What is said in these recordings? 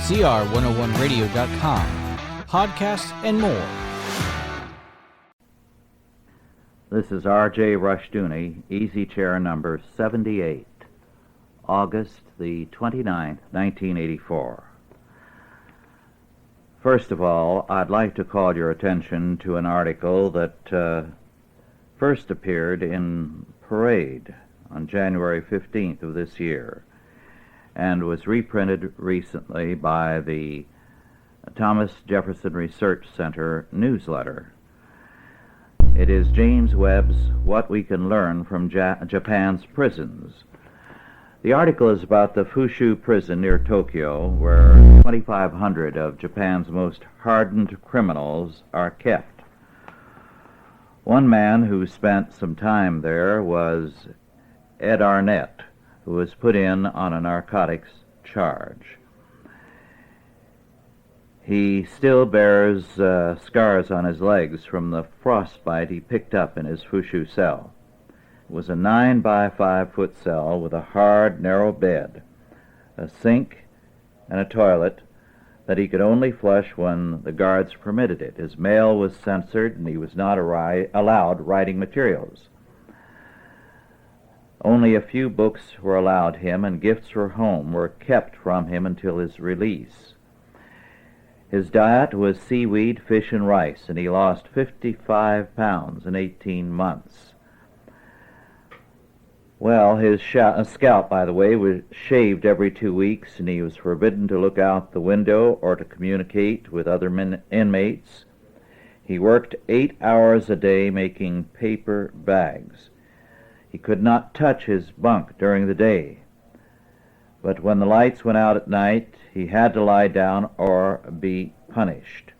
CR101radio.com, podcasts, and more. This is R.J. Rushdoony, Easy Chair number 78, August the 29th, 1984. First of all, I'd like to call your attention to an article that first appeared in Parade on January 15th of this year and was reprinted recently by the Thomas Jefferson Research Center newsletter. It is James Webb's What We Can Learn from Japan's Prisons. The article is about the Fushu prison near Tokyo, where 2,500 of Japan's most hardened criminals are kept. One man who spent some time there was Ed Arnett, who was put in on a narcotics charge. He still bears scars on his legs from the frostbite he picked up in his Fushu cell. It was a 9 by 5 foot cell with a hard, narrow bed, a sink, and a toilet that he could only flush when the guards permitted it. His mail was censored, and he was not allowed writing materials. Only a few books were allowed him, and gifts from home were kept from him until his release. His diet was seaweed, fish, and rice, and he lost 55 pounds in 18 months. Well, his scalp, by the way, was shaved every 2 weeks, and he was forbidden to look out the window or to communicate with other inmates. He worked 8 hours a day making paper bags. He could not touch his bunk during the day, but when the lights went out at night, he had to lie down or be punished.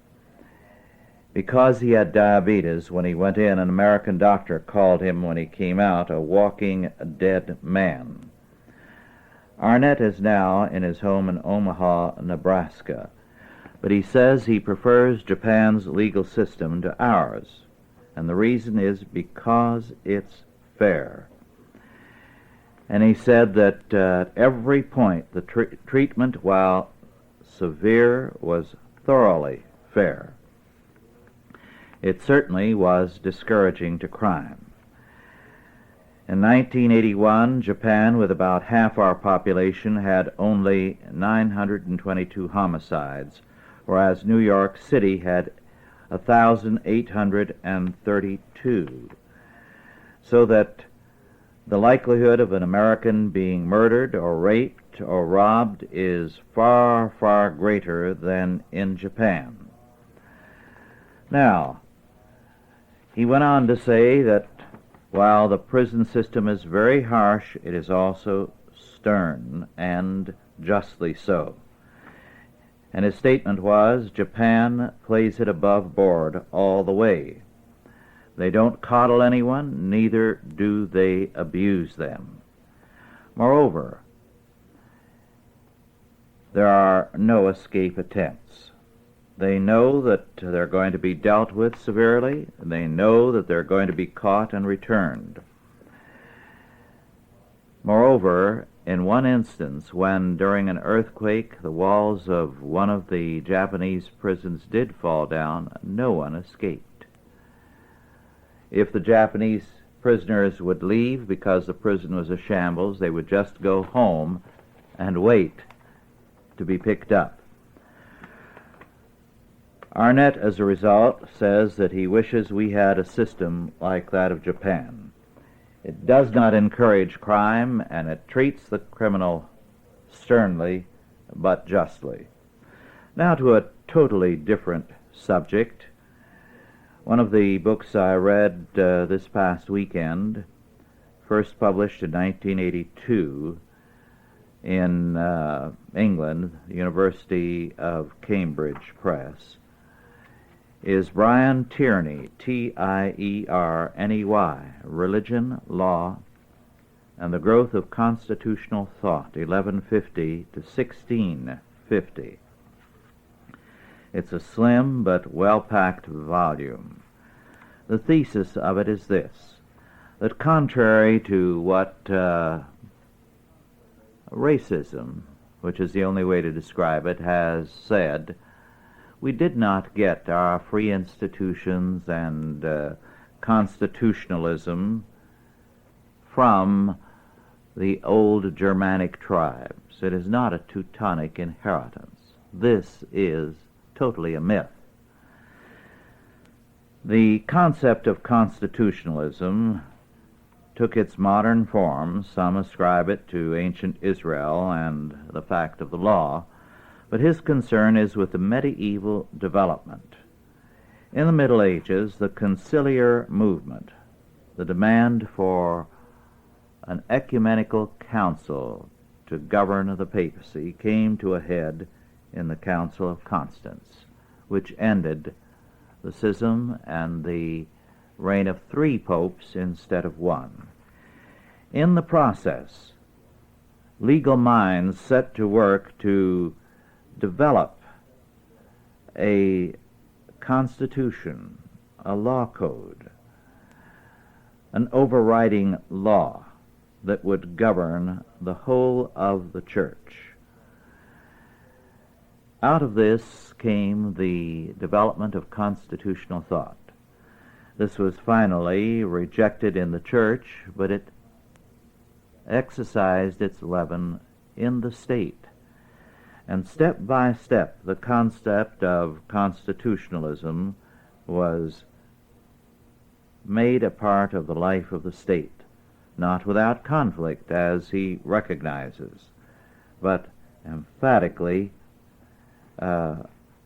Because he had diabetes, when he went in, an American doctor called him, when he came out, a walking dead man. Arnett is now in his home in Omaha, Nebraska, but he says he prefers Japan's legal system to ours, and the reason is because it's fair. And he said that at every point the treatment, while severe, was thoroughly fair. It certainly was discouraging to crime. In 1981, Japan, with about half our population, had only 922 homicides, whereas New York City had 1,832. So that the likelihood of an American being murdered or raped or robbed is far, far greater than in Japan. Now, he went on to say that while the prison system is very harsh, it is also stern, and justly so. And his statement was, Japan plays it above board all the way. They don't coddle anyone, neither do they abuse them. Moreover, there are no escape attempts. They know that they're going to be dealt with severely. They know that they're going to be caught and returned. Moreover, in one instance, when during an earthquake the walls of one of the Japanese prisons did fall down, no one escaped. If the Japanese prisoners would leave because the prison was a shambles, they would just go home and wait to be picked up. Arnett, as a result, says that he wishes we had a system like that of Japan. It does not encourage crime, and it treats the criminal sternly but justly. Now to a totally different subject. One of the books I read this past weekend, first published in 1982 in England, the University of Cambridge Press, is Brian Tierney, Tierny, Religion, Law, and the Growth of Constitutional Thought, 1150 to 1650. It's a slim but well-packed volume. The thesis of it is this, that contrary to what racism which is the only way to describe it, has said, we did not get our free institutions and constitutionalism from the old Germanic tribes. It is not a Teutonic inheritance. This is totally a myth. The concept of constitutionalism took its modern form. Some ascribe it to ancient Israel and the fact of the law, but his concern is with the medieval development. In the Middle Ages, the conciliar movement, the demand for an ecumenical council to govern the papacy, came to a head in the Council of Constance, which ended the schism and the reign of 3 popes instead of 1. In the process, legal minds set to work to develop a constitution, a law code, an overriding law that would govern the whole of the church. Out of this came the development of constitutional thought. This was finally rejected in the church, but it exercised its leaven in the state. And step by step, the concept of constitutionalism was made a part of the life of the state, not without conflict, as he recognizes, but emphatically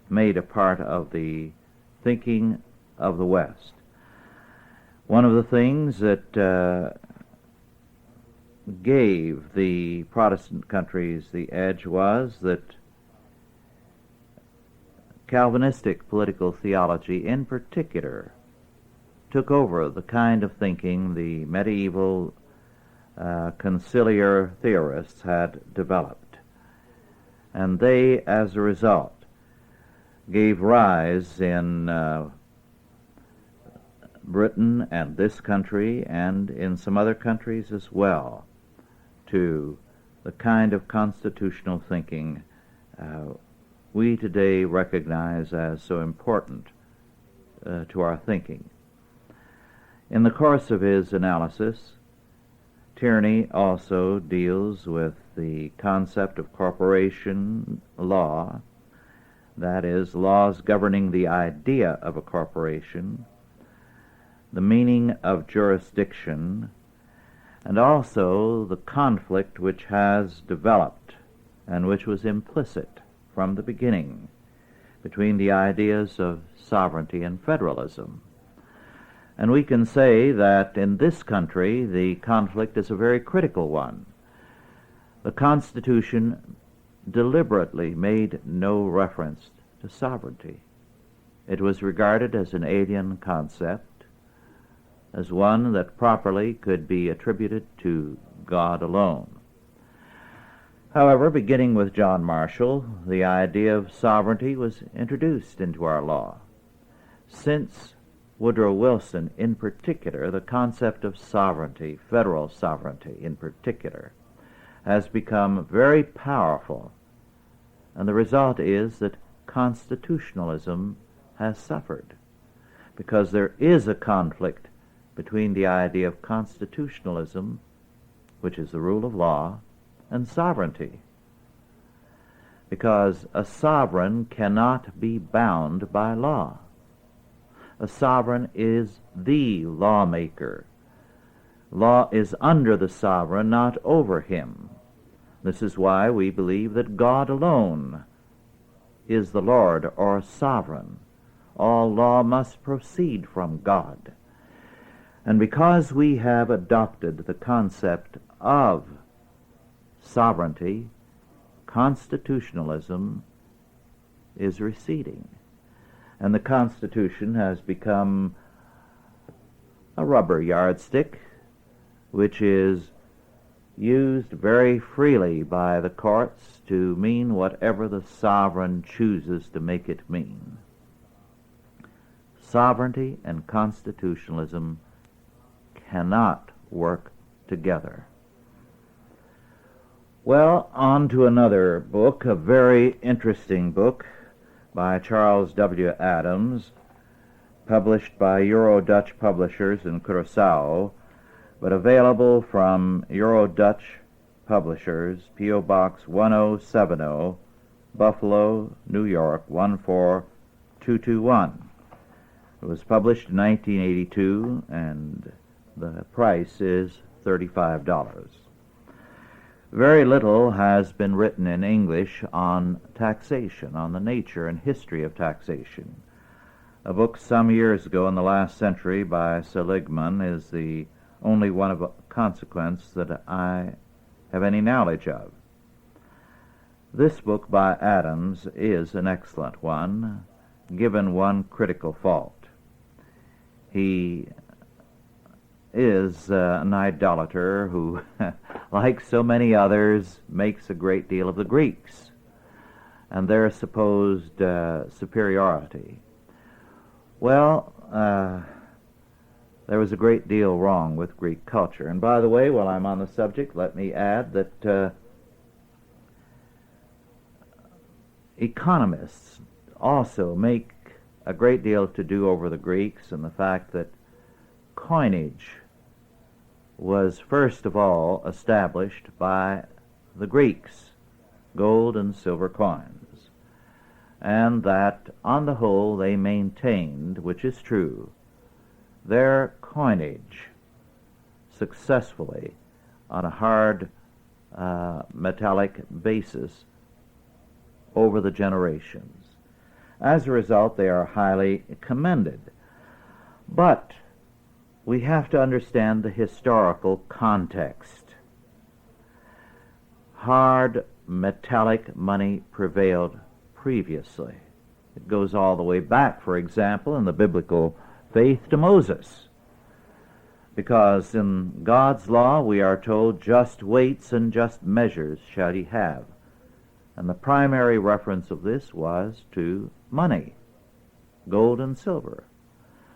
made a part of the thinking of the West. One of the things that gave the Protestant countries the edge was that Calvinistic political theology in particular took over the kind of thinking the medieval conciliar theorists had developed. And they, as a result, gave rise in Britain and this country and in some other countries as well to the kind of constitutional thinking we today recognize as so important to our thinking. In the course of his analysis, Tierney also deals with the concept of corporation law, that is, laws governing the idea of a corporation, the meaning of jurisdiction, and also the conflict which has developed and which was implicit from the beginning between the ideas of sovereignty and federalism. And we can say that in this country the conflict is a very critical one. The Constitution deliberately made no reference to sovereignty. It was regarded as an alien concept, as one that properly could be attributed to God alone. However, beginning with John Marshall, the idea of sovereignty was introduced into our law. Since Woodrow Wilson in particular, the concept of sovereignty, federal sovereignty in particular, has become very powerful, and the result is that constitutionalism has suffered, because there is a conflict between the idea of constitutionalism, which is the rule of law, and sovereignty, because a sovereign cannot be bound by law. A sovereign is the lawmaker. Law is under the sovereign, not over him. This is why we believe that God alone is the Lord or sovereign. All law must proceed from God. And because we have adopted the concept of sovereignty, constitutionalism is receding. And the Constitution has become a rubber yardstick, which is used very freely by the courts to mean whatever the sovereign chooses to make it mean. Sovereignty and constitutionalism cannot work together. Well, on to another book, a very interesting book by Charles W. Adams, published by Euro-Dutch publishers in Curaçao, but available from Euro-Dutch publishers, P.O. Box 1070, Buffalo, New York 14221. It was published in 1982, and the price is $35. Very little has been written in English on taxation, on the nature and history of taxation. A book some years ago in the last century by Seligman is the only one of consequence that I have any knowledge of. This book by Adams is an excellent one, given one critical fault. He is an idolater who, like so many others, makes a great deal of the Greeks and their supposed superiority. Well, there was a great deal wrong with Greek culture. And by the way, while I'm on the subject, let me add that economists also make a great deal to do over the Greeks and the fact that coinage was first of all established by the Greeks, gold and silver coins, and that on the whole they maintained, which is true, their coinage successfully on a hard metallic basis over the generations. As a result, they are highly commended. But we have to understand the historical context. Hard metallic money prevailed previously. It goes all the way back, for example, in the biblical faith to Moses. Because in God's law we are told, just weights and just measures shall ye have. And the primary reference of this was to money, gold and silver.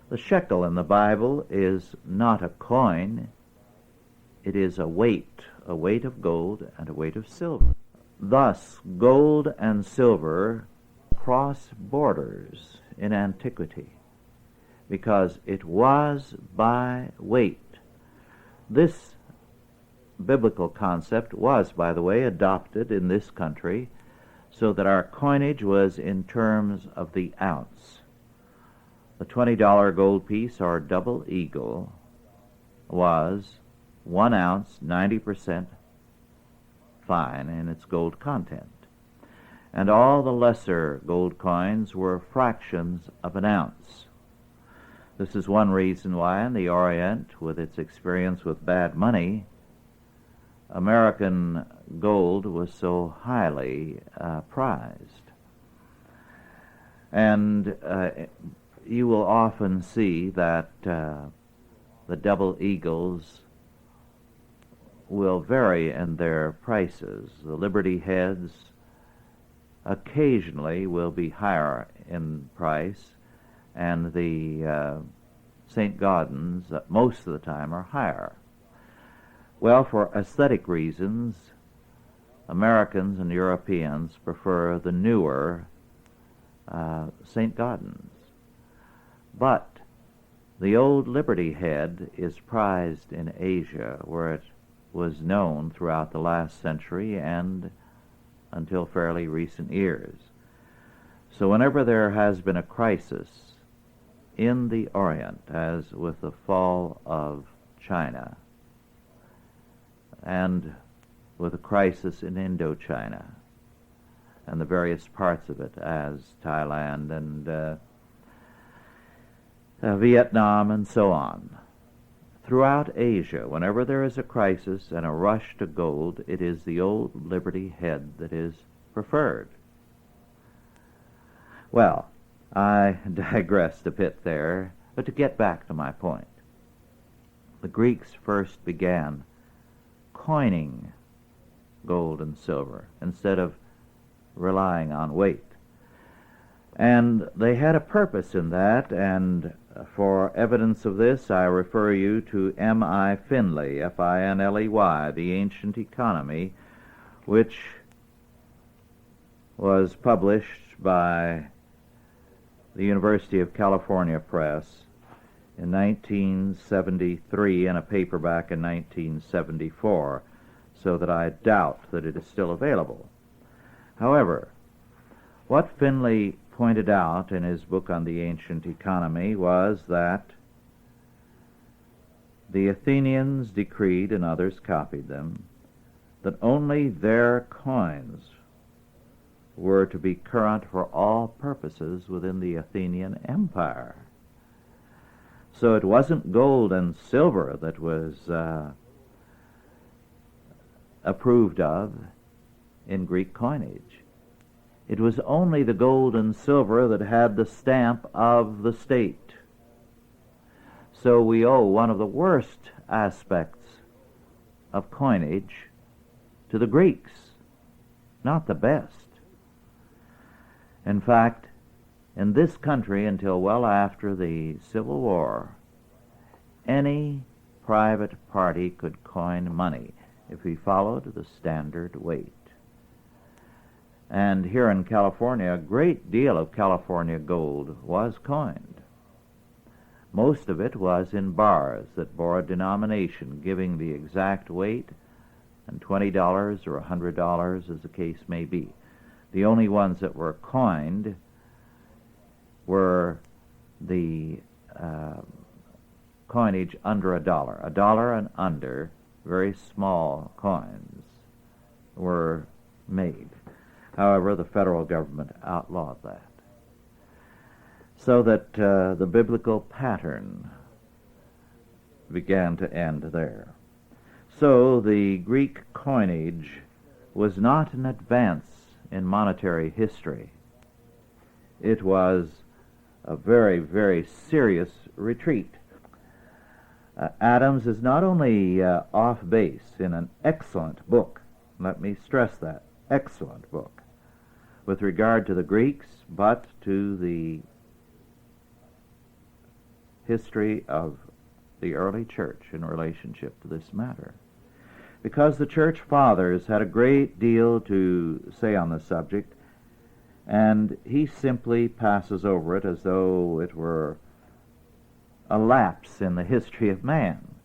The shekel in the Bible is not a coin, it is a weight of gold and a weight of silver. Thus, gold and silver cross borders in antiquity, because it was by weight. This biblical concept was, by the way, adopted in this country so that our coinage was in terms of the ounce. The $20 gold piece, or double eagle, was 1 ounce, 90% fine in its gold content. And all the lesser gold coins were fractions of an ounce. This is one reason why in the Orient, with its experience with bad money, American gold was so highly prized. And you will often see that the double eagles will vary in their prices. The Liberty heads occasionally will be higher in price, and the St. Gaudens most of the time are higher. Well, for aesthetic reasons, Americans and Europeans prefer the newer St. Gaudens. But the old Liberty head is prized in Asia, where it was known throughout the last century and until fairly recent years. So whenever there has been a crisis in the Orient, as with the fall of China, and with a crisis in Indochina and the various parts of it, as Thailand and Vietnam and so on. Throughout Asia, whenever there is a crisis and a rush to gold, it is the old Liberty head that is preferred. Well, I digressed a bit there, but to get back to my point. The Greeks first began coining gold and silver instead of relying on weight. And they had a purpose in that, and for evidence of this I refer you to M.I. Finley, Finley, The Ancient Economy, which was published by the University of California Press in 1973 and a paperback in 1974, so that I doubt that it is still available. However, what Finley pointed out in his book on the ancient economy was that the Athenians decreed, and others copied them, that only their coins were to be current for all purposes within the Athenian Empire. So it wasn't gold and silver that was approved of in Greek coinage. It was only the gold and silver that had the stamp of the state. So we owe one of the worst aspects of coinage to the Greeks, not the best. In fact, in this country, until well after the Civil War, any private party could coin money if he followed the standard weight. And here in California, a great deal of California gold was coined. Most of it was in bars that bore a denomination giving the exact weight, and $20 or $100 as the case may be. The only ones that were coined were the coinage under $1. $1 and under, very small coins, were made. However, the federal government outlawed that. So that the biblical pattern began to end there. So the Greek coinage was not an advance in monetary history. It was a very, very serious retreat. Adams is not only off base in an excellent book, let me stress that, excellent book, with regard to the Greeks, but to the history of the early church in relationship to this matter. Because the church fathers had a great deal to say on the subject, and he simply passes over it as though it were a lapse in the history of man.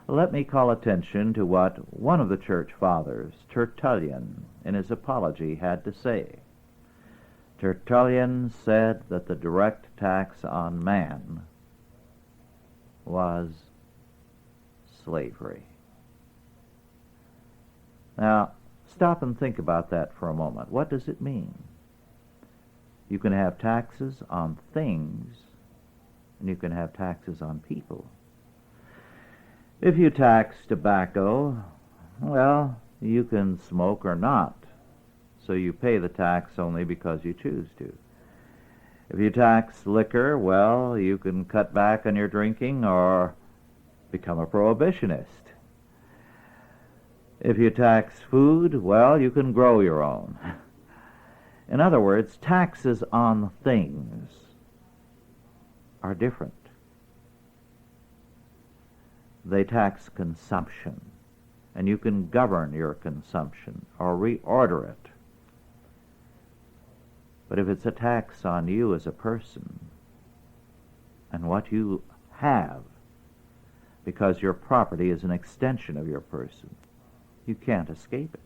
Let me call attention to what one of the church fathers, Tertullian, in his apology had to say. Tertullian said that the direct tax on man was slavery. Now, stop and think about that for a moment. What does it mean? You can have taxes on things, and you can have taxes on people. If you tax tobacco, well, you can smoke or not, so you pay the tax only because you choose to. If you tax liquor, well, you can cut back on your drinking or become a prohibitionist. If you tax food, well, you can grow your own. In other words, taxes on things are different. They tax consumption, and you can govern your consumption or reorder it. But if it's a tax on you as a person and what you have, because your property is an extension of your person, you can't escape it.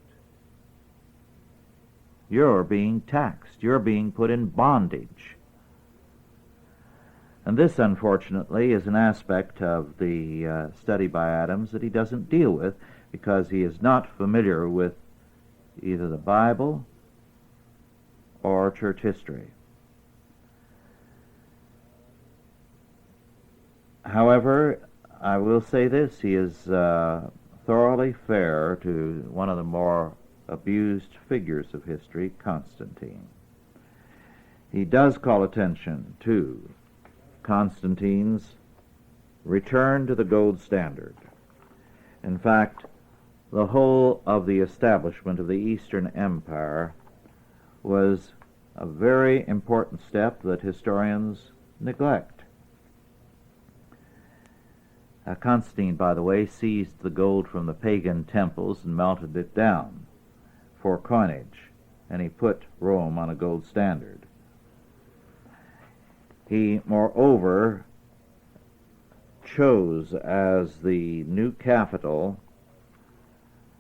You're being taxed. You're being put in bondage. And this, unfortunately, is an aspect of the study by Adams that he doesn't deal with because he is not familiar with either the Bible or church history. However, I will say this, he is thoroughly fair to one of the more abused figures of history, Constantine. He does call attention to Constantine's return to the gold standard. In fact, the whole of the establishment of the Eastern Empire was a very important step that historians neglect. Constantine, by the way, seized the gold from the pagan temples and melted it down. for coinage, and he put Rome on a gold standard. He, moreover, chose as the new capital,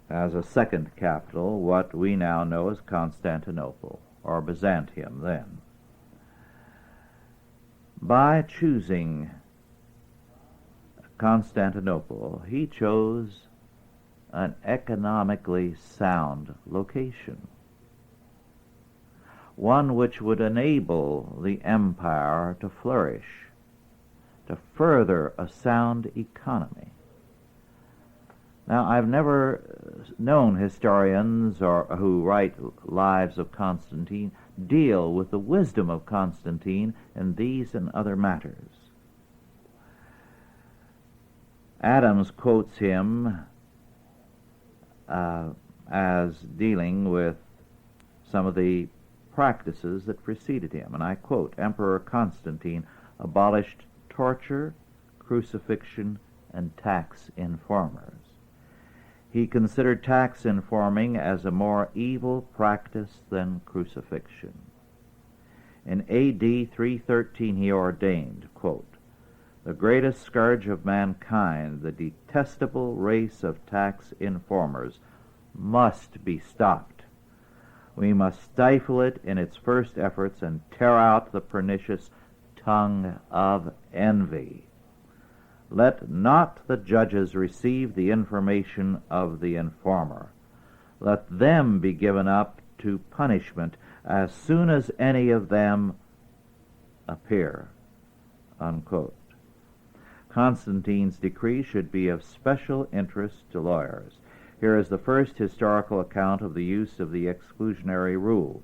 as a second capital, what we now know as Constantinople, or Byzantium then. By choosing Constantinople, he chose an economically sound location, one which would enable the empire to flourish, to further a sound economy. Now, I've never known historians or who write lives of Constantine deal with the wisdom of Constantine in these and other matters. Adams quotes him as dealing with some of the practices that preceded him, and I quote, Emperor Constantine abolished torture, crucifixion, and tax informers. He considered tax informing as a more evil practice than crucifixion. In A.D. 313 he ordained, quote, the greatest scourge of mankind, the detestable race of tax informers, must be stopped. We must stifle it in its first efforts and tear out the pernicious tongue of envy. Let not the judges receive the information of the informer. Let them be given up to punishment as soon as any of them appear. Unquote. Constantine's decree should be of special interest to lawyers. Here is the first historical account of the use of the exclusionary rule,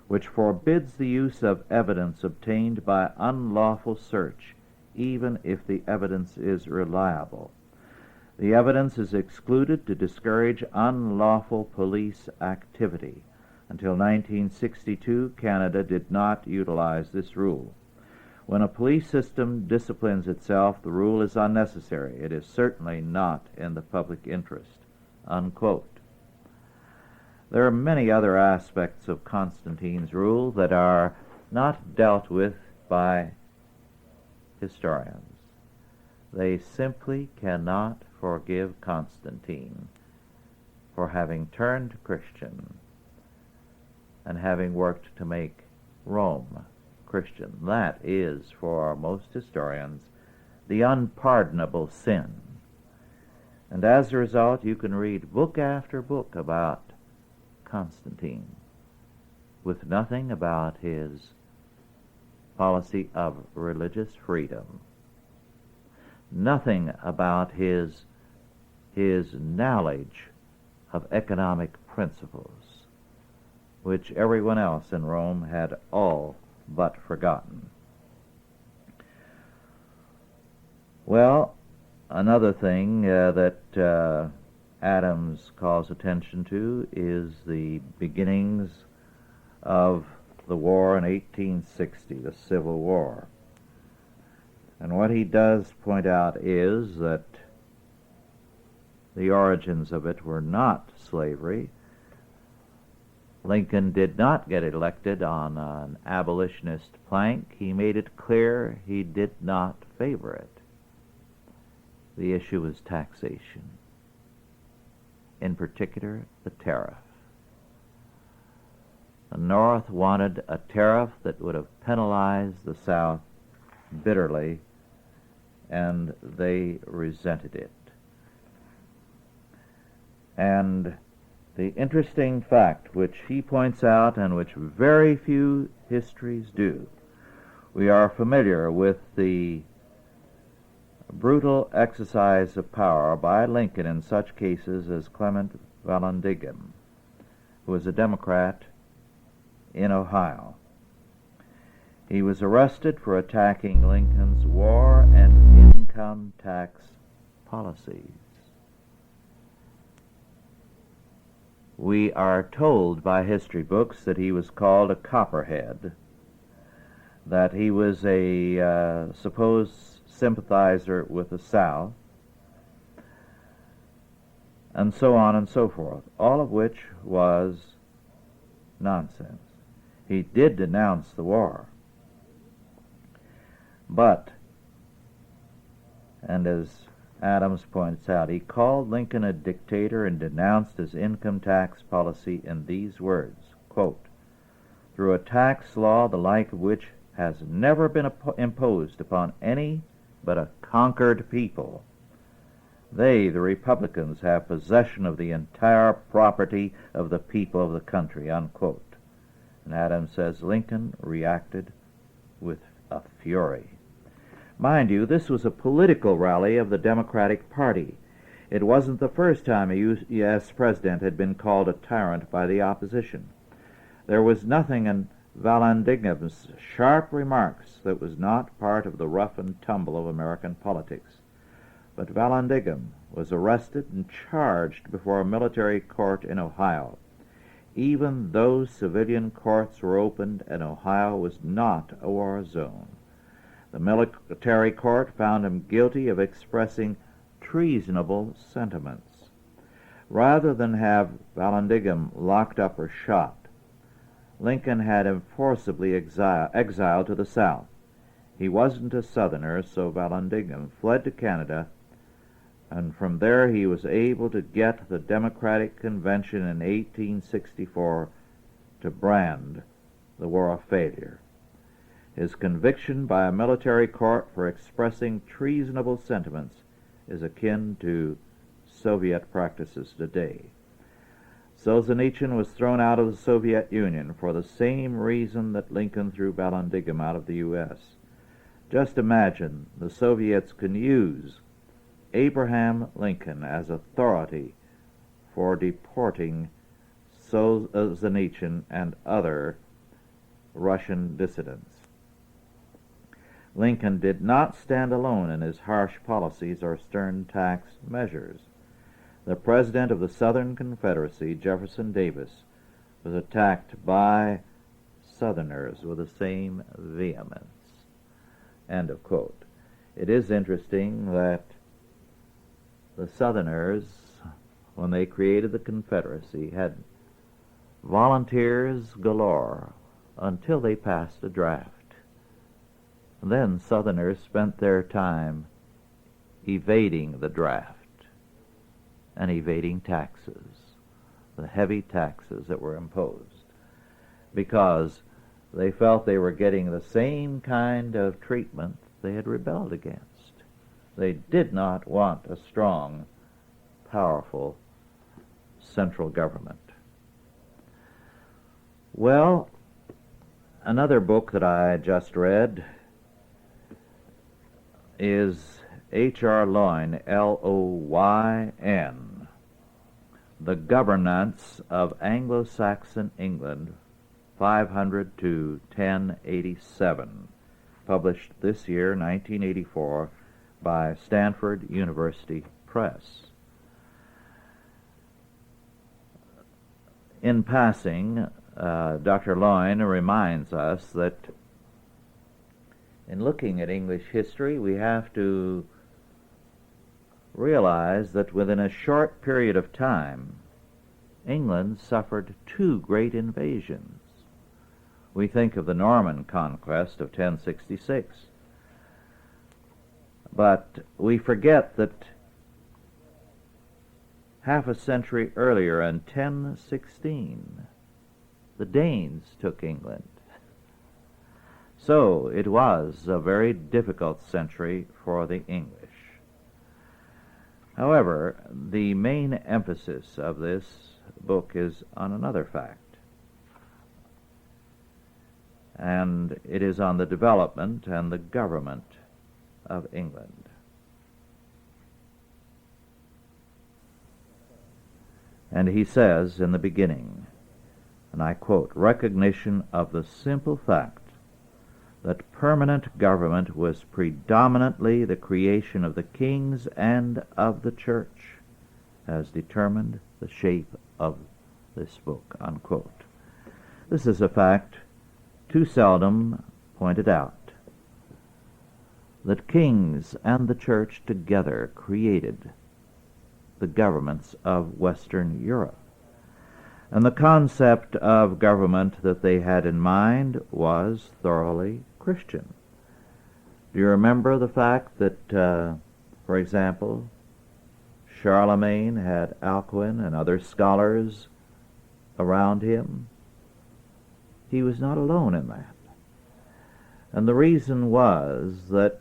which forbids the use of evidence obtained by unlawful search, even if the evidence is reliable. The evidence is excluded to discourage unlawful police activity. Until 1962, Canada did not utilize this rule. When a police system disciplines itself, the rule is unnecessary. It is certainly not in the public interest. Unquote. There are many other aspects of Constantine's rule that are not dealt with by historians. They simply cannot forgive Constantine for having turned Christian and having worked to make Rome Christian. That is, for most historians, the unpardonable sin. And as a result, you can read book after book about Constantine with nothing about his policy of religious freedom, nothing about his knowledge of economic principles, which everyone else in Rome had all but forgotten. Well, another thing that Adams calls attention to is the beginnings of the war in 1860, the Civil War. And what he does point out is that the origins of it were not slavery. Lincoln did not get elected on an abolitionist plank. He made it clear he did not favor it. The issue was taxation, in particular the tariff. The North wanted a tariff that would have penalized the South bitterly, and they resented it. And the interesting fact, which he points out and which very few histories do, we are familiar with the brutal exercise of power by Lincoln in such cases as Clement Vallandigham, who was a Democrat in Ohio. He was arrested for attacking Lincoln's war and income tax policies. We are told by history books that he was called a copperhead, that he was a supposed sympathizer with the South, and so on and so forth, all of which was nonsense. He did denounce the war, but, and as Adams points out, he called Lincoln a dictator and denounced his income tax policy in these words, quote, "Through a tax law the like of which has never been imposed upon any but a conquered people, they, the Republicans, have possession of the entire property of the people of the country," unquote. And Adams says Lincoln reacted with a fury. Mind you, this was a political rally of the Democratic Party. It wasn't the first time a U.S. president had been called a tyrant by the opposition. There was nothing in Vallandigham's sharp remarks that was not part of the rough and tumble of American politics. But Vallandigham was arrested and charged before a military court in Ohio. Even though civilian courts were opened and Ohio was not a war zone, the military court found him guilty of expressing treasonable sentiments. Rather than have Vallandigham locked up or shot, Lincoln had him forcibly exiled to the South. He wasn't a Southerner, so Vallandigham fled to Canada, and from there he was able to get the Democratic Convention in 1864 to brand the war a failure. His conviction by a military court for expressing treasonable sentiments is akin to Soviet practices today. Solzhenitsyn was thrown out of the Soviet Union for the same reason that Lincoln threw Vallandigham out of the U.S. Just imagine the Soviets can use Abraham Lincoln as authority for deporting Solzhenitsyn and other Russian dissidents. Lincoln did not stand alone in his harsh policies or stern tax measures. The president of the Southern Confederacy, Jefferson Davis, was attacked by Southerners with the same vehemence. End of quote. It is interesting that the Southerners, when they created the Confederacy, had volunteers galore until they passed a draft. Then Southerners spent their time evading the draft and evading taxes, the heavy taxes that were imposed, because they felt they were getting the same kind of treatment they had rebelled against. They did not want a strong, powerful central government. Well, another book that I just read is H.R. Loyn, L-O-Y-N, The Governance of Anglo-Saxon England, 500 to 1087, published this year, 1984, by Stanford University Press. In passing, Dr. Loyn reminds us that in looking at English history, we have to realize that within a short period of time, England suffered two great invasions. We think of the Norman conquest of 1066, but we forget that half a century earlier, in 1016, the Danes took England. So it was a very difficult century for the English. However, the main emphasis of this book is on another fact, and it is on the development and the government of England. And he says in the beginning, and I quote, "Recognition of the simple fact that permanent government was predominantly the creation of the kings and of the church has determined the shape of this book," unquote. This is a fact too seldom pointed out, that kings and the church together created the governments of Western Europe. And the concept of government that they had in mind was thoroughly Christian. Do you remember the fact that, for example, Charlemagne had Alcuin and other scholars around him? He was not alone in that. And the reason was that,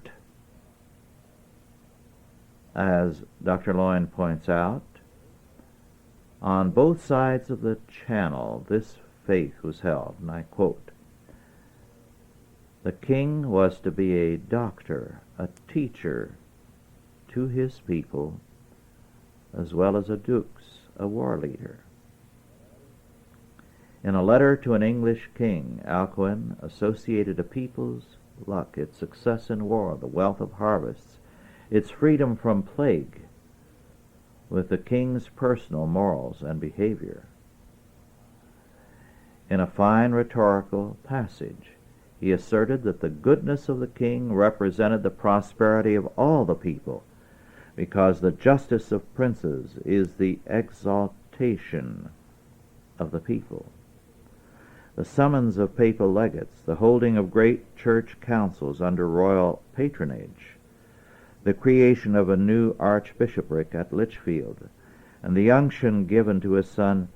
as Dr. Loyne points out, on both sides of the channel this faith was held, and I quote, "The king was to be a doctor, a teacher to his people, as well as a dux, a war leader." In a letter to an English king, Alcuin associated a people's luck, its success in war, the wealth of harvests, its freedom from plague, with the king's personal morals and behavior. In a fine rhetorical passage, he asserted that the goodness of the king represented the prosperity of all the people, because the justice of princes is the exaltation of the people. The summons of papal legates, the holding of great church councils under royal patronage, the creation of a new archbishopric at Lichfield, and the unction given to his son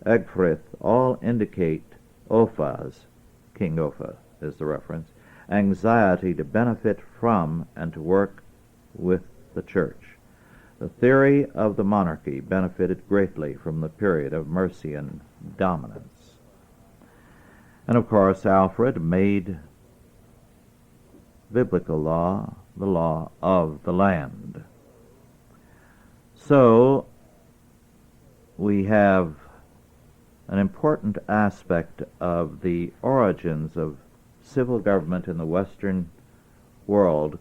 Egfrith all indicate Offa's, King Offa is the reference, anxiety to benefit from and to work with the church. The theory of the monarchy benefited greatly from the period of Mercian dominance. And of course, Alfred made biblical law the law of the land. So we have an important aspect of the origins of civil government in the Western world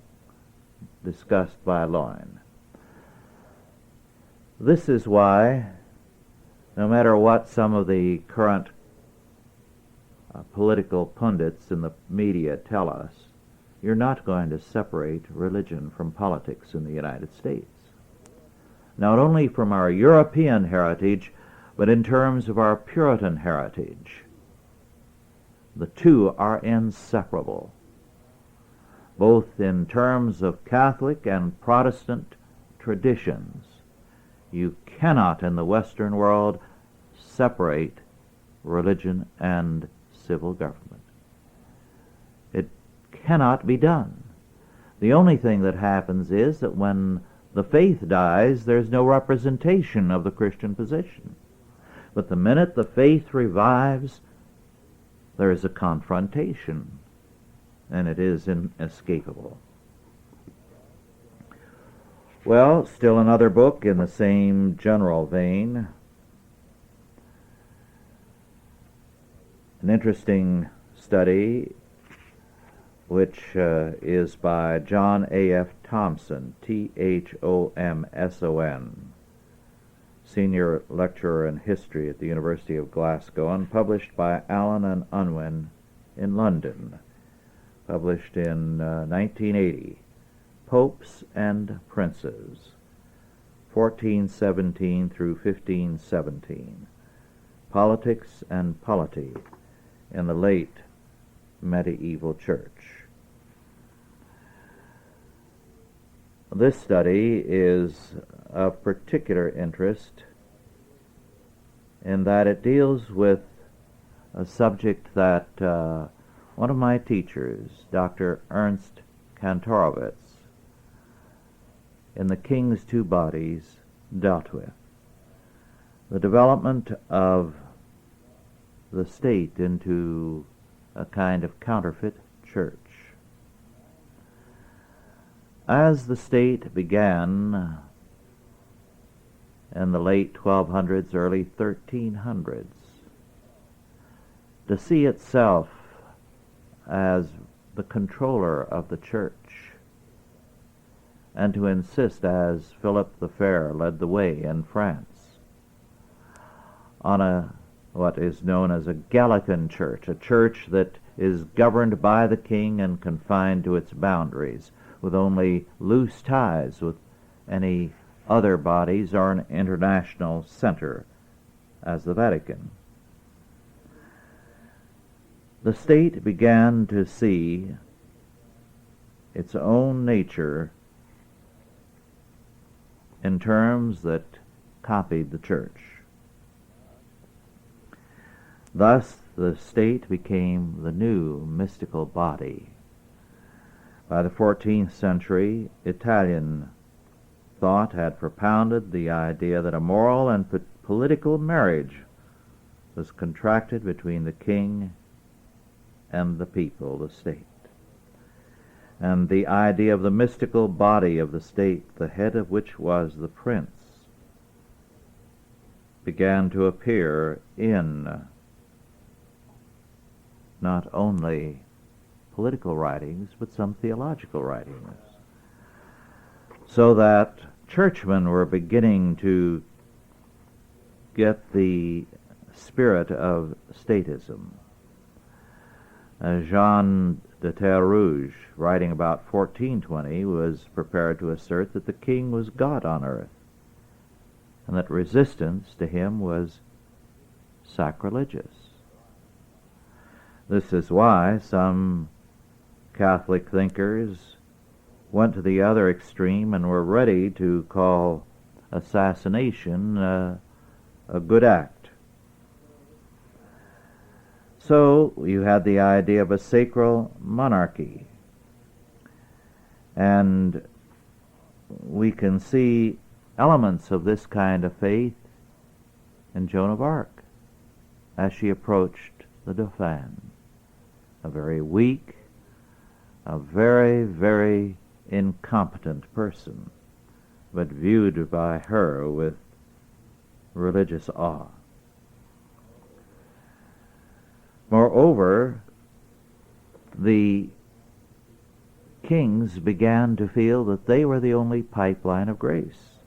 discussed by Loyne. This is why, no matter what some of the current political pundits in the media tell us, you're not going to separate religion from politics in the United States. Not only from our European heritage, but in terms of our Puritan heritage. The two are inseparable, both in terms of Catholic and Protestant traditions. You cannot, in the Western world, separate religion and civil government. It cannot be done. The only thing that happens is that when the faith dies, there's no representation of the Christian position. But the minute the faith revives, there is a confrontation, and it is inescapable. Well, still another book in the same general vein. An interesting study, which is by John A.F. Thomson, Thomson, senior lecturer in history at the University of Glasgow, and published by Allen and Unwin in London, published in 1980. Popes and Princes, 1417 through 1517, Politics and Polity in the Late Medieval Church. This study is of particular interest in that it deals with a subject that one of my teachers, Dr. Ernst Kantorowicz, in The King's Two Bodies, dealt with: the development of the state into a kind of counterfeit church. As the state began in the late 1200s, early 1300s, to see itself as the controller of the church, and to insist, as Philip the Fair led the way in France, on what is known as a Gallican church, a church that is governed by the king and confined to its boundaries, with only loose ties with any other bodies or an international center as the Vatican. The state began to see its own nature in terms that copied the church. Thus, the state became the new mystical body. By the 14th century, Italian thought had propounded the idea that a moral and political marriage was contracted between the king and the people, the state. And the idea of the mystical body of the state, the head of which was the prince, began to appear in not only political writings, but some theological writings, so that churchmen were beginning to get the spirit of statism. Jean de Terrouge, writing about 1420, was prepared to assert that the king was God on earth, and that resistance to him was sacrilegious. This is why some Catholic thinkers went to the other extreme and were ready to call assassination a good act. So you had the idea of a sacral monarchy, and we can see elements of this kind of faith in Joan of Arc as she approached the Dauphin, a very weak, a very, very incompetent person, but viewed by her with religious awe. Moreover, the kings began to feel that they were the only pipeline of grace.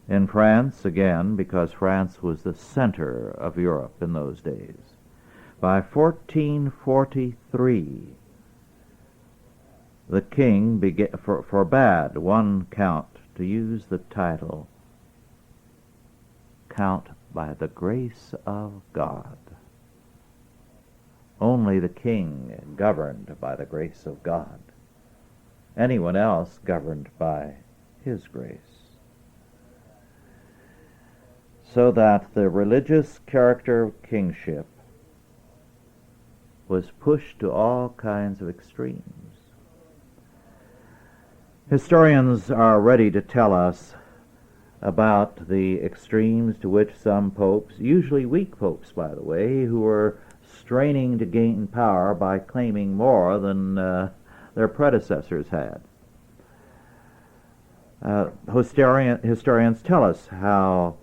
In France, again, because France was the center of Europe in those days, by 1443, the king forbade one count to use the title Count by the grace of God. Only the king governed by the grace of God. Anyone else governed by his grace. So that the religious character of kingship was pushed to all kinds of extremes. Historians are ready to tell us about the extremes to which some popes, usually weak popes by the way, who were straining to gain power by claiming more than their predecessors had. Historians tell us how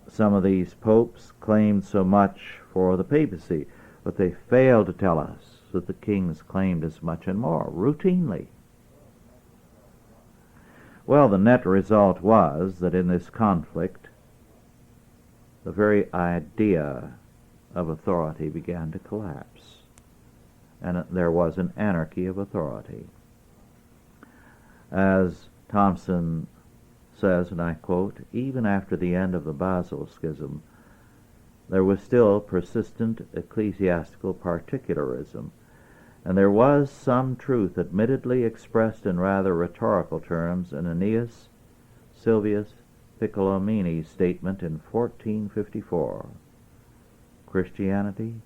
some of these popes claimed so much for the papacy, but they failed to tell us that the kings claimed as much and more, routinely. Well, the net result was that in this conflict, the very idea of authority began to collapse, and there was an anarchy of authority. As Thompson says, and I quote, "Even after the end of the Basil Schism, there was still persistent ecclesiastical particularism, and there was some truth admittedly expressed in rather rhetorical terms in Aeneas Silvius Piccolomini's statement in 1454, Christianity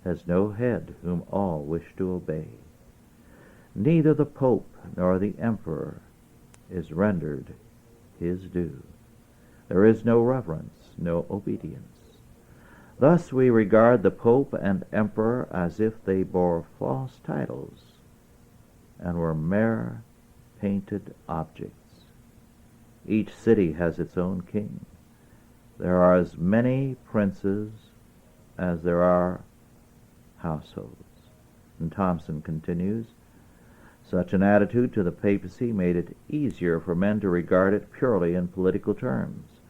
has no head whom all wish to obey. Neither the Pope nor the Emperor is rendered his due. There is no reverence, no obedience. Thus we regard the Pope and Emperor as if they bore false titles and were mere painted objects. Each city has its own king. There are as many princes as there are households." And Thompson continues, "Such an attitude to the papacy made it easier for men to regard it purely in political terms,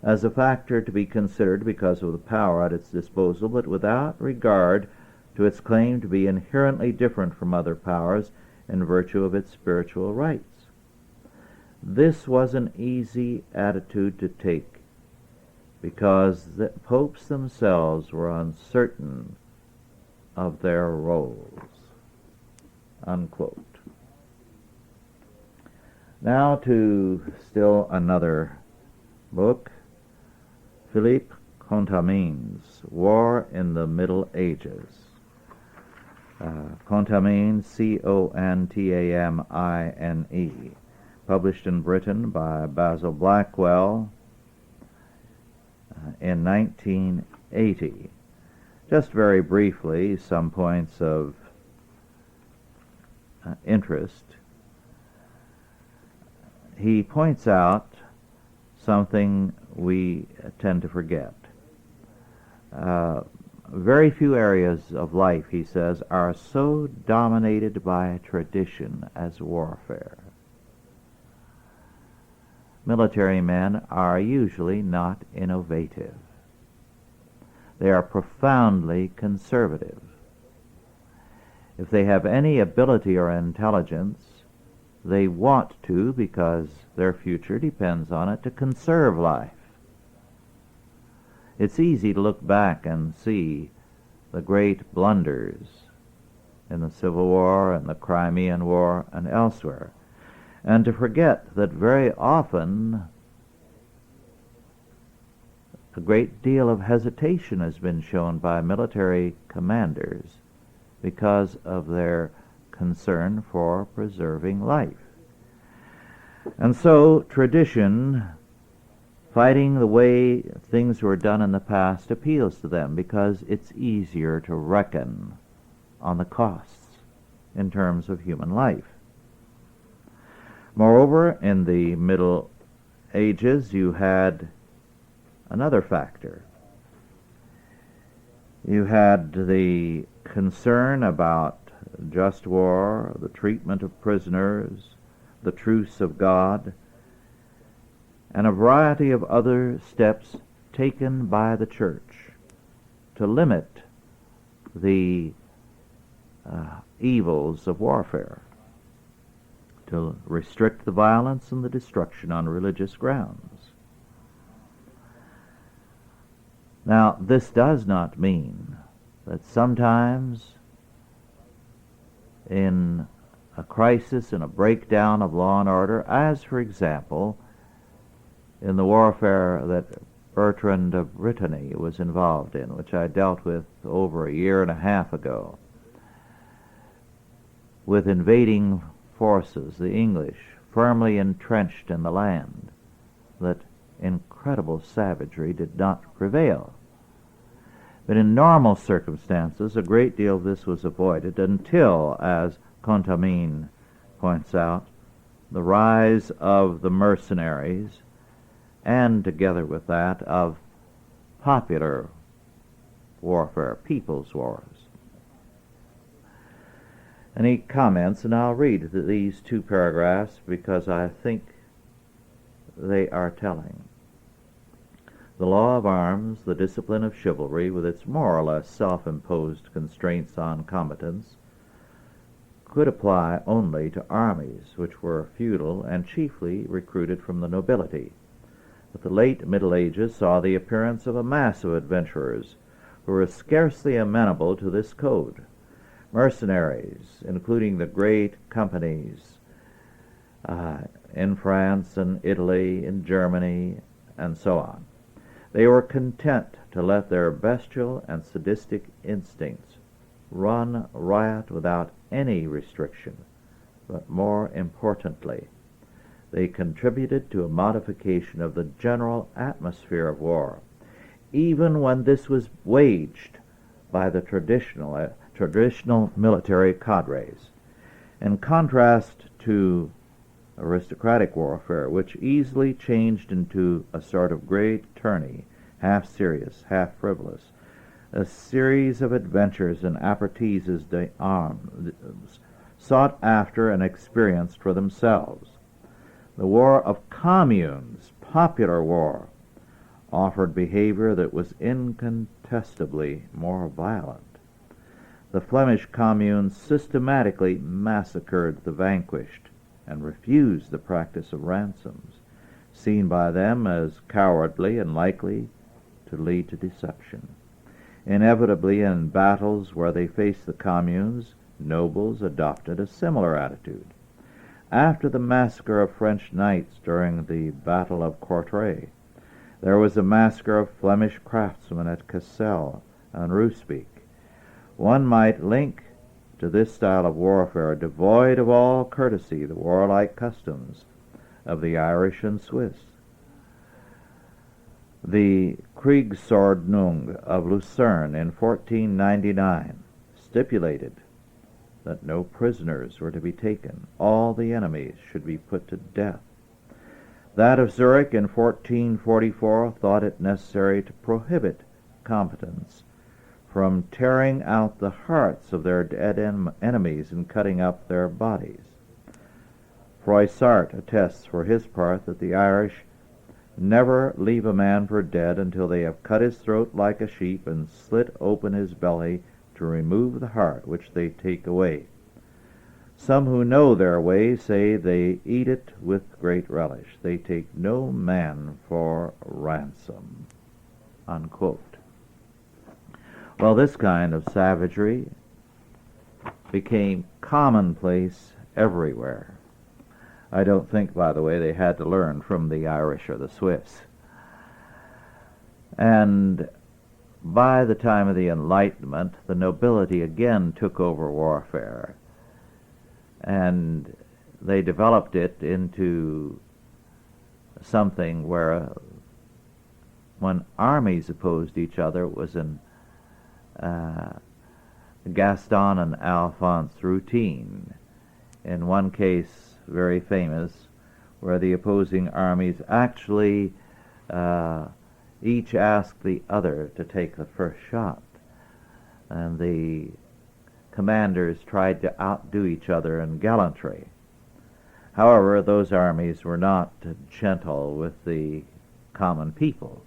as a factor to be considered because of the power at its disposal, but without regard to its claim to be inherently different from other powers in virtue of its spiritual rights. This was an easy attitude to take because the popes themselves were uncertain of their roles. Unquote. Now to still another book, Philippe Contamine's War in the Middle Ages. Contamine, Contamine, published in Britain by Basil Blackwell in 1980. Just very briefly, some points of interest. He points out something we tend to forget. Very few areas of life, he says, are so dominated by tradition as warfare. Military men are usually not innovative. They are profoundly conservative. If they have any ability or intelligence, they want to, because their future depends on it, to conserve life. It's easy to look back and see the great blunders in the Civil War and the Crimean War and elsewhere, and to forget that very often a great deal of hesitation has been shown by military commanders because of their concern for preserving life. And so tradition, fighting the way things were done in the past, appeals to them because it's easier to reckon on the costs in terms of human life. Moreover, in the Middle Ages, you had another factor. You had the concern about just war, the treatment of prisoners, the truce of God, and a variety of other steps taken by the church to limit the evils of warfare, to restrict the violence and the destruction on religious grounds. Now, this does not mean that sometimes in a crisis, in a breakdown of law and order, as, for example, in the warfare that Bertrand of Brittany was involved in, which I dealt with over a year and a half ago, with invading forces, the English, firmly entrenched in the land, that incredible savagery did not prevail. But in normal circumstances, a great deal of this was avoided until, as Contamine points out, the rise of the mercenaries, and together with that of popular warfare, people's wars. And he comments, and I'll read these two paragraphs because I think they are telling. The law of arms, the discipline of chivalry, with its more or less self-imposed constraints on combatants, could apply only to armies which were feudal and chiefly recruited from the nobility. But the late Middle Ages saw the appearance of a mass of adventurers who were scarcely amenable to this code. Mercenaries, including the great companies in France and Italy, in Germany, and so on. They were content to let their bestial and sadistic instincts run riot without any restriction, but more importantly, they contributed to a modification of the general atmosphere of war, even when this was waged by the traditional military cadres, in contrast to aristocratic warfare, which easily changed into a sort of great tourney, half serious, half frivolous, a series of adventures and apprentices d'armes, sought after and experienced for themselves. The war of communes, popular war, offered behavior that was incontestably more violent. The Flemish communes systematically massacred the vanquished and refused the practice of ransoms, seen by them as cowardly and likely to lead to deception. Inevitably, in battles where they faced the communes, nobles adopted a similar attitude. After the massacre of French knights during the Battle of Courtrai, there was a massacre of Flemish craftsmen at Cassel and Rysbeek. One might link to this style of warfare, devoid of all courtesy, the warlike customs of the Irish and Swiss. The Kriegsordnung of Lucerne in 1499 stipulated that no prisoners were to be taken. All the enemies should be put to death. That of Zurich in 1444 thought it necessary to prohibit combatants from tearing out the hearts of their dead enemies and cutting up their bodies. Froissart attests for his part that the Irish never leave a man for dead until they have cut his throat like a sheep and slit open his belly to remove the heart, which they take away. Some who know their way say they eat it with great relish. They take no man for ransom." Unquote. Well, this kind of savagery became commonplace everywhere. I don't think, by the way, they had to learn from the Irish or the Swiss. And by the time of the Enlightenment, the nobility again took over warfare, and they developed it into something where when armies opposed each other, it was an Gaston and Alphonse routine. In one case, very famous, where the opposing armies actually each asked the other to take the first shot, and the commanders tried to outdo each other in gallantry. However, those armies were not gentle with the common people.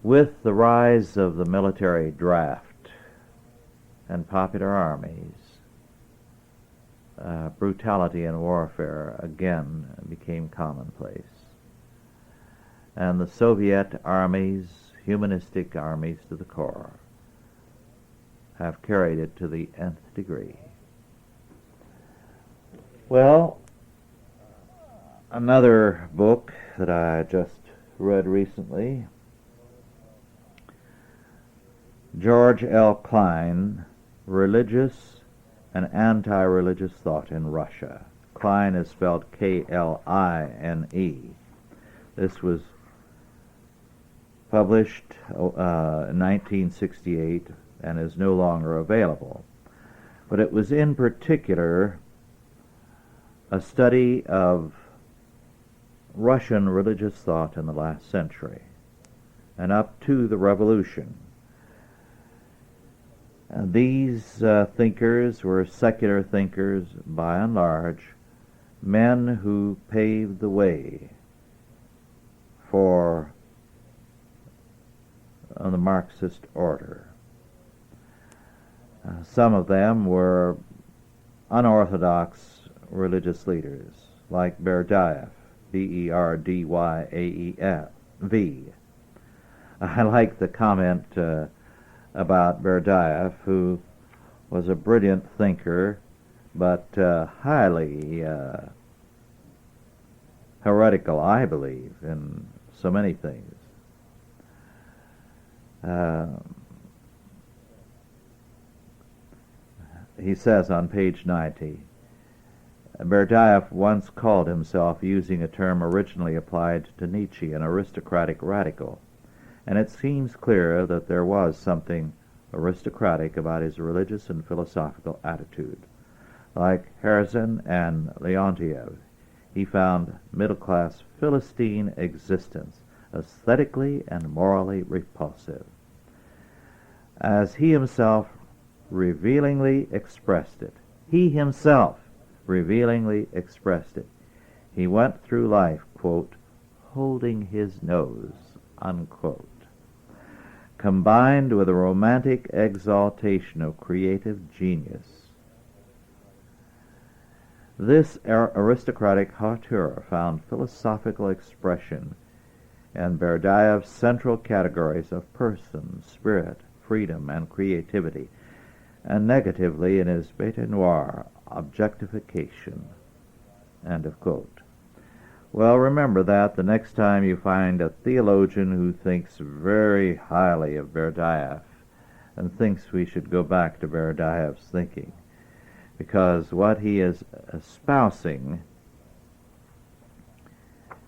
With the rise of the military draft and popular armies, brutality in warfare again became commonplace. And the Soviet armies, humanistic armies to the core, have carried it to the nth degree. Well, another book that I just read recently, George L. Klein, Religious and Anti-Religious Thought in Russia. Klein is spelled K-L-I-N-E. This was published in 1968 and is no longer available. But it was in particular a study of Russian religious thought in the last century and up to the revolution. These thinkers were secular thinkers by and large, men who paved the way for the Marxist order. Some of them were unorthodox religious leaders, like Berdyaev, B-E-R-D-Y-A-E-V. I like the comment about Berdyaev, who was a brilliant thinker, but highly heretical, I believe, in so many things. He says on page 90, Berdyaev once called himself, using a term originally applied to Nietzsche, an aristocratic radical, and it seems clear that there was something aristocratic about his religious and philosophical attitude. Like Herzl and Leontiev, he found middle-class Philistine existence aesthetically and morally repulsive. As he himself revealingly expressed it, he went through life, quote, holding his nose, unquote, combined with a romantic exaltation of creative genius. This aristocratic hauteur found philosophical expression in Berdiaev's central categories of person, spirit, freedom, and creativity, and negatively in his bête noire, objectification. End of quote. Well, remember that the next time you find a theologian who thinks very highly of Berdyaev and thinks we should go back to Berdiaev's thinking, because what he is espousing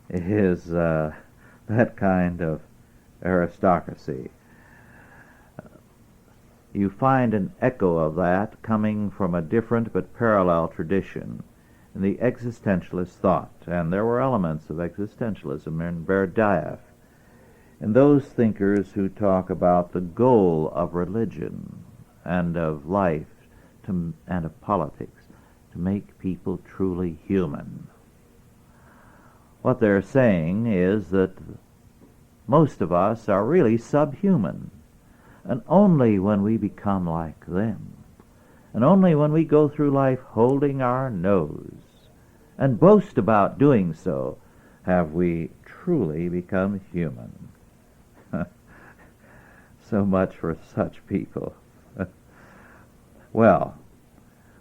is that kind of aristocracy. You find an echo of that coming from a different but parallel tradition in the existentialist thought, and there were elements of existentialism in Berdyaev, and those thinkers who talk about the goal of religion and of life and of politics to make people truly human. What they're saying is that most of us are really subhuman, and only when we become like them, and only when we go through life holding our nose and boast about doing so, have we truly become human. So much for such people. Well,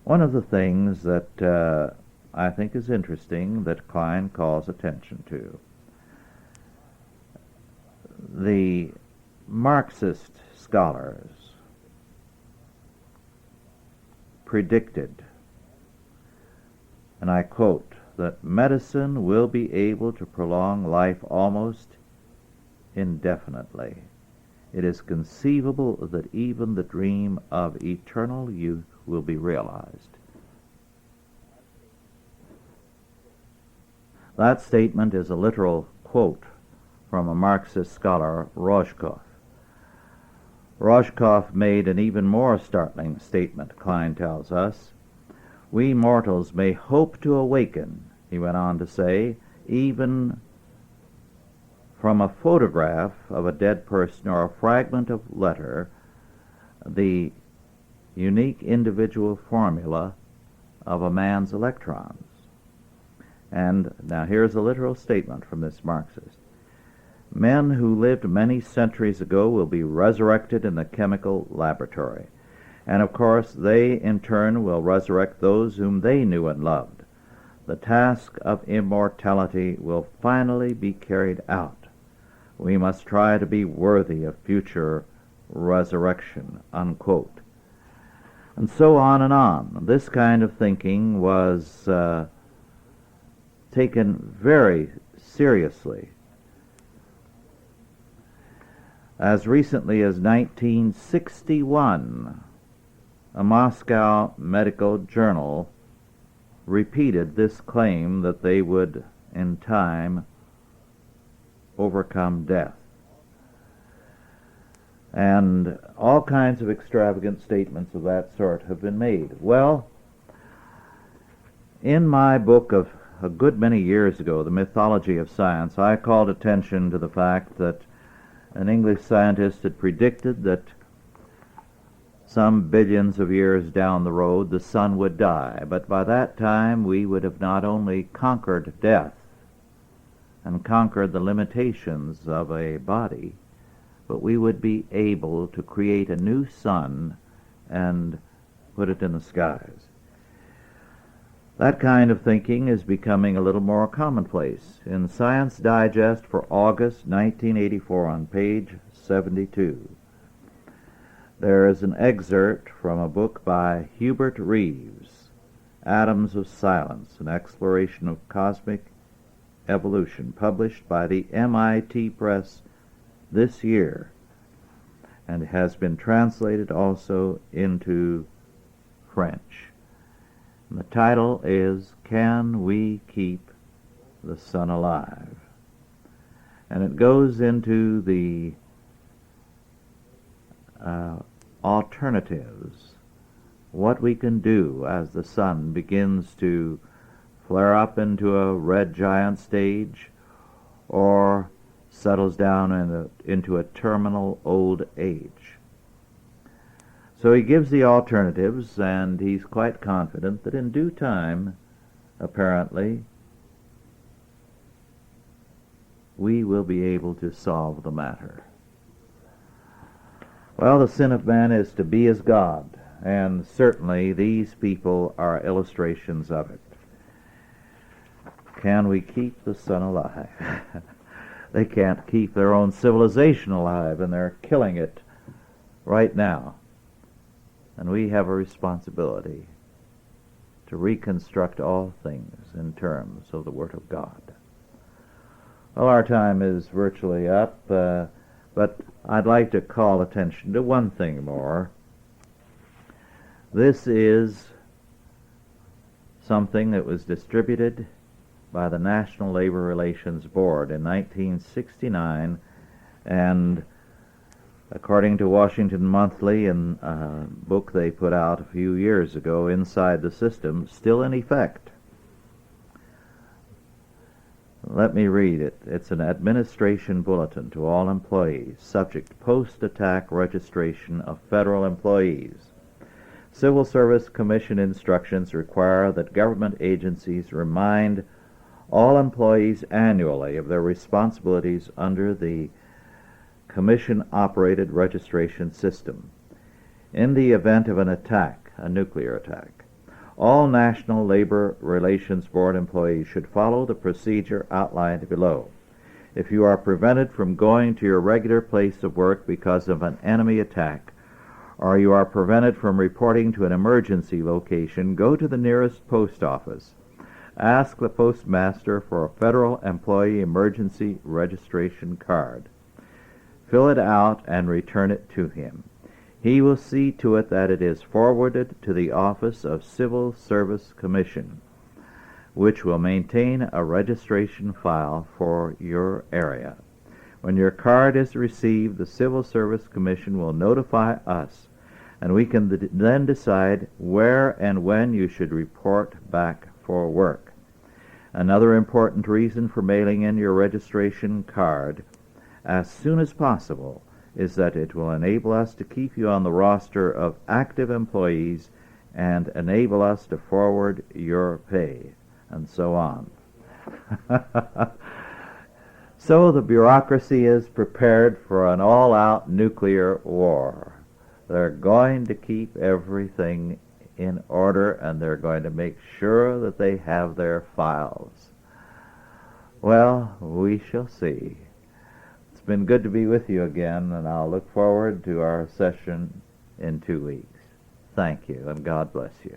one of the things that I think is interesting that Klein calls attention to, the Marxist scholars predicted, and I quote, that medicine will be able to prolong life almost indefinitely. It is conceivable that even the dream of eternal youth will be realized. That statement is a literal quote from a Marxist scholar, Rozhkov. Rozhkov made an even more startling statement, Klein tells us. We mortals may hope to awaken, he went on to say, even from a photograph of a dead person or a fragment of letter, the unique individual formula of a man's electrons. And now here's a literal statement from this Marxist. Men who lived many centuries ago will be resurrected in the chemical laboratory. And of course, they in turn will resurrect those whom they knew and loved. The task of immortality will finally be carried out. We must try to be worthy of future resurrection, unquote. And so on and on. This kind of thinking was taken very seriously. As recently as 1961, a Moscow medical journal repeated this claim that they would, in time, overcome death. And all kinds of extravagant statements of that sort have been made. Well, in my book of a good many years ago, The Mythology of Science, I called attention to the fact that an English scientist had predicted that some billions of years down the road the sun would die, but by that time we would have not only conquered death and conquered the limitations of a body, but we would be able to create a new sun and put it in the skies. That kind of thinking is becoming a little more commonplace. In Science Digest for August 1984 on page 72, there is an excerpt from a book by Hubert Reeves, Atoms of Silence, an exploration of cosmic evolution, published by the MIT Press this year, and has been translated also into French. And the title is, Can We Keep the Sun Alive? And it goes into the alternatives, what we can do as the sun begins to flare up into a red giant stage or settles down into a terminal old age. So he gives the alternatives, and he's quite confident that in due time apparently, we will be able to solve the matter. Well, the sin of man is to be as God, and certainly these people are illustrations of it. Can we keep the sun alive? They can't keep their own civilization alive, and they're killing it right now. And we have a responsibility to reconstruct all things in terms of the Word of God. Well, our time is virtually up, but I'd like to call attention to one thing more. This is something that was distributed by the National Labor Relations Board in 1969, and according to Washington Monthly, in a book they put out a few years ago, Inside the System, still in effect. Let me read it. It's an administration bulletin to all employees, subject to post-attack registration of federal employees. Civil Service Commission instructions require that government agencies remind all employees annually of their responsibilities under the Commission-operated registration system. In the event of an attack, a nuclear attack, all National Labor Relations Board employees should follow the procedure outlined below. If you are prevented from going to your regular place of work because of an enemy attack, or you are prevented from reporting to an emergency location, go to the nearest post office. Ask the postmaster for a federal employee emergency registration card. Fill it out and return it to him. He will see to it that it is forwarded to the Office of Civil Service Commission, which will maintain a registration file for your area. When your card is received, the Civil Service Commission will notify us, and we can then decide where and when you should report back for work. Another important reason for mailing in your registration card as soon as possible is that it will enable us to keep you on the roster of active employees and enable us to forward your pay, and so on. So the bureaucracy is prepared for an all-out nuclear war. They're going to keep everything in order, and they're going to make sure that they have their files. Well, we shall see. It's been good to be with you again, and I'll look forward to our session in 2 weeks. Thank you, and God bless you.